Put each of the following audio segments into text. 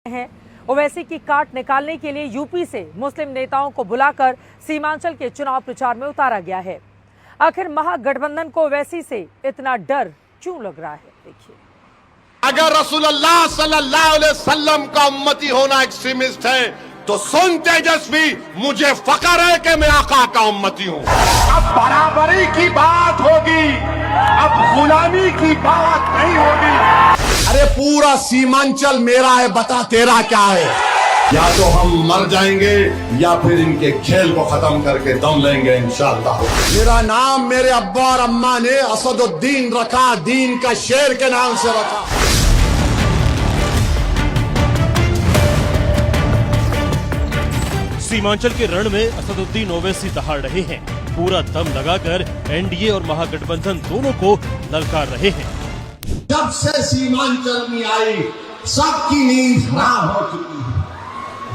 हैं। ओवैसी की काट निकालने के लिए यूपी से मुस्लिम नेताओं को बुलाकर सीमांचल के चुनाव प्रचार में उतारा गया है। आखिर महागठबंधन को ओवैसी से इतना डर क्यों लग रहा है, देखिए। अगर रसूलुल्लाह सल्लल्लाहु अलैहि वसल्लम का उम्मती होना एक्सट्रीमिस्ट है तो सुन तेजस्वी, मुझे फख्र है कि मैं आका का उम्मती हूं। अब बराबरी की बात होगी, अब गुलामी की बात नहीं होगी। अरे पूरा सीमांचल मेरा है, बता तेरा क्या है। या तो हम मर जाएंगे या फिर इनके खेल को खत्म करके दम लेंगे इंशाअल्लाह। मेरा नाम मेरे अब्बा और अम्मा ने असदुद्दीन रखा, दीन का शेर के नाम से रखा। सीमांचल के रण में असदुद्दीन ओवैसी दहाड़ रहे हैं। पूरा दम लगाकर एनडीए और महागठबंधन दोनों को ललकार रहे हैं। जब से सीमांचल में आई सबकी नींद हराम हो चुकी है।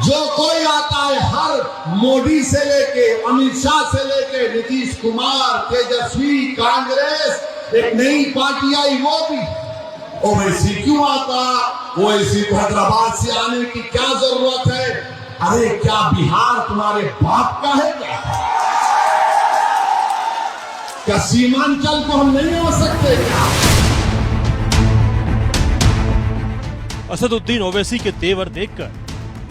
जो कोई आता है, हर मोदी से लेके अमित शाह से लेके नीतीश कुमार, तेजस्वी, कांग्रेस, एक नई पार्टी आई वो भी ओवैसी क्यों आता। ओवैसी को हैदराबाद से आने की क्या जरूरत है। अरे क्या बिहार तुम्हारे बाप का है क्या सीमांचल को हम नहीं हो सकते क्या। असदुद्दीन ओवैसी के तेवर देखकर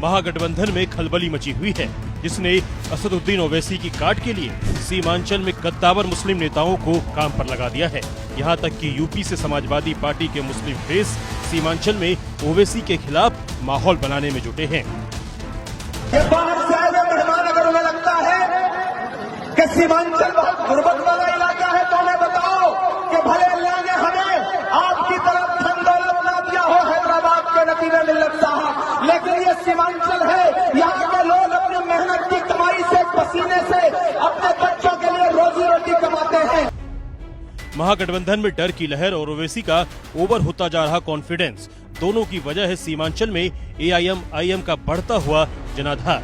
महागठबंधन में खलबली मची हुई है, जिसने असदुद्दीन ओवैसी की काट के लिए सीमांचल में कद्दावर मुस्लिम नेताओं को काम पर लगा दिया है। यहां तक कि यूपी से समाजवादी पार्टी के मुस्लिम फेस सीमांचल में ओवैसी के खिलाफ माहौल बनाने में जुटे हैं। ये बाहर से आए हुए मेहमान अगर उन्हें लगता है कि सीमांचल बहुत गुर्बत वाला इलाका है तो उन्हें बताओ कि भले अल्लाह ने हमें आपकी तरफ धन दौलत ना दिया हो हैदराबाद के नतीब मिल्लत साहब, लेकिन ये सीमांचल है। यहाँ के लोग अपनी मेहनत की कमाई से, पसीने से अपने बच्चों के लिए रोजी रोटी कमाते हैं। महागठबंधन में डर की लहर और ओवैसी का ओवर होता जा रहा कॉन्फिडेंस, दोनों की वजह है सीमांचल में एआईएम का बढ़ता हुआ जनाधार।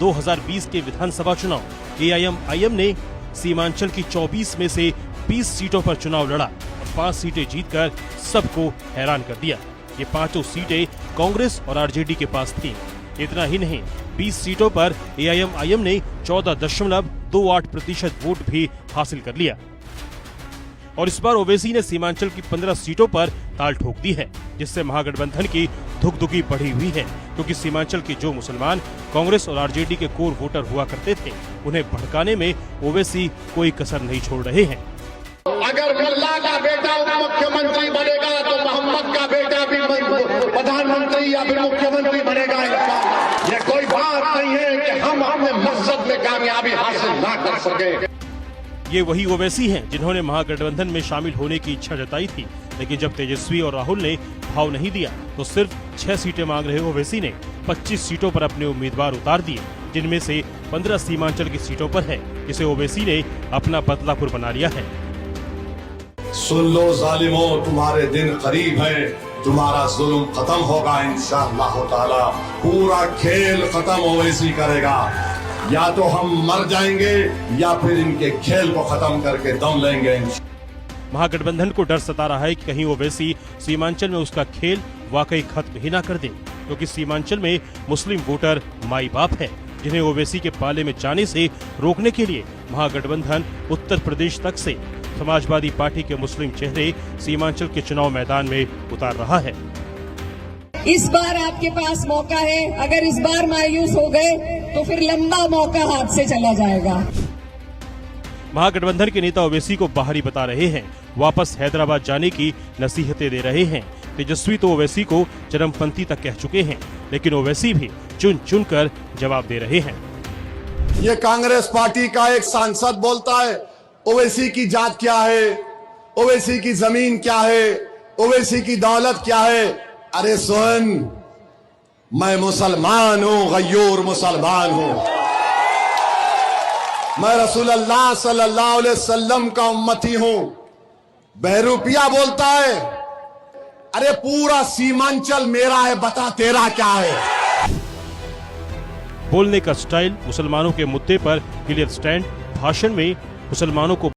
2020 के विधानसभा चुनाव एआईएम ने सीमांचल की 24 में से 20 सीटों पर चुनाव लड़ा और 5 सीटें जीतकर सबको हैरान कर दिया। ये पांचों सीटें कांग्रेस और आरजेडी के पास थीं। इतना ही नहीं, 20 सीटों पर एआईएम ने 14.28% वोट भी हासिल कर लिया। और इस बार ओवैसी ने सीमांचल की 15 सीटों पर ताल ठोक दी है, जिससे महागठबंधन की धुकधुकी बढ़ी हुई है, क्योंकि सीमांचल के जो मुसलमान कांग्रेस और आरजेडी के कोर वोटर हुआ करते थे, उन्हें भड़काने में ओवैसी कोई कसर नहीं छोड़ रहे हैं। अगर मुल्ला का बेटा उप मुख्यमंत्री बनेगा तो मोहम्मद का बेटा भी प्रधानमंत्री या फिर मुख्यमंत्री बनेगा। ये कोई बात नहीं है कि हम अपने मकसद में कामयाबी हासिल ना कर सके। ये वही ओवैसी हैं जिन्होंने महागठबंधन में शामिल होने की इच्छा जताई थी, लेकिन जब तेजस्वी और राहुल ने भाव नहीं दिया तो सिर्फ 6 सीटें मांग रहे ओवैसी ने 25 सीटों पर अपने उम्मीदवार उतार दिए, जिनमें से 15 सीमांचल की सीटों पर है, जिसे ओवैसी ने अपना बदलापुर बना लिया है। सुन लो जालिमों, तुम्हारे दिन करीब है, तुम्हारा जुल्म खत्म होगा इंशाअल्लाह ताला। पूरा खेल खत्म ओवैसी करेगा। या तो हम मर जाएंगे या फिर इनके खेल को खत्म करके दम लेंगे। महागठबंधन को डर सता रहा है कि कहीं ओवैसी सीमांचल में उसका खेल वाकई खत्म ही ना कर दे, क्योंकि सीमांचल में मुस्लिम वोटर माई बाप है, जिन्हें ओवैसी के पाले में जाने से रोकने के लिए महागठबंधन उत्तर प्रदेश तक से समाजवादी पार्टी के मुस्लिम चेहरे सीमांचल के चुनाव मैदान में उतार रहा है। इस बार आपके पास मौका है, अगर इस बार मायूस हो गए तो फिर लंबा मौका हाथ से चला जाएगा। महागठबंधन के नेता ओवैसी को बाहरी बता रहे हैं, वापस हैदराबाद जाने की नसीहतें दे रहे हैं। तेजस्वी तो ओवैसी को चरमपंथी तक कह चुके हैं, लेकिन ओवैसी भी चुन चुन कर जवाब दे रहे हैं। ये कांग्रेस पार्टी का एक सांसद बोलता है ओवैसी की जात क्या है, ओवैसी की जमीन क्या है, ओवैसी की दौलत क्या है। अरे सुन, मैं मुसलमान हूं, गयूर मुसलमान हूं। मैं रसूलुल्लाह सल्लल्लाहु अलैहि वसल्लम का उम्मती हूं। बहरूपिया बोलता है अरे पूरा सीमांचल मेरा है, बता तेरा क्या है। बोलने का स्टाइल, मुसलमानों के मुद्दे पर क्लियर स्टैंड, भाषण में मुसलमानों को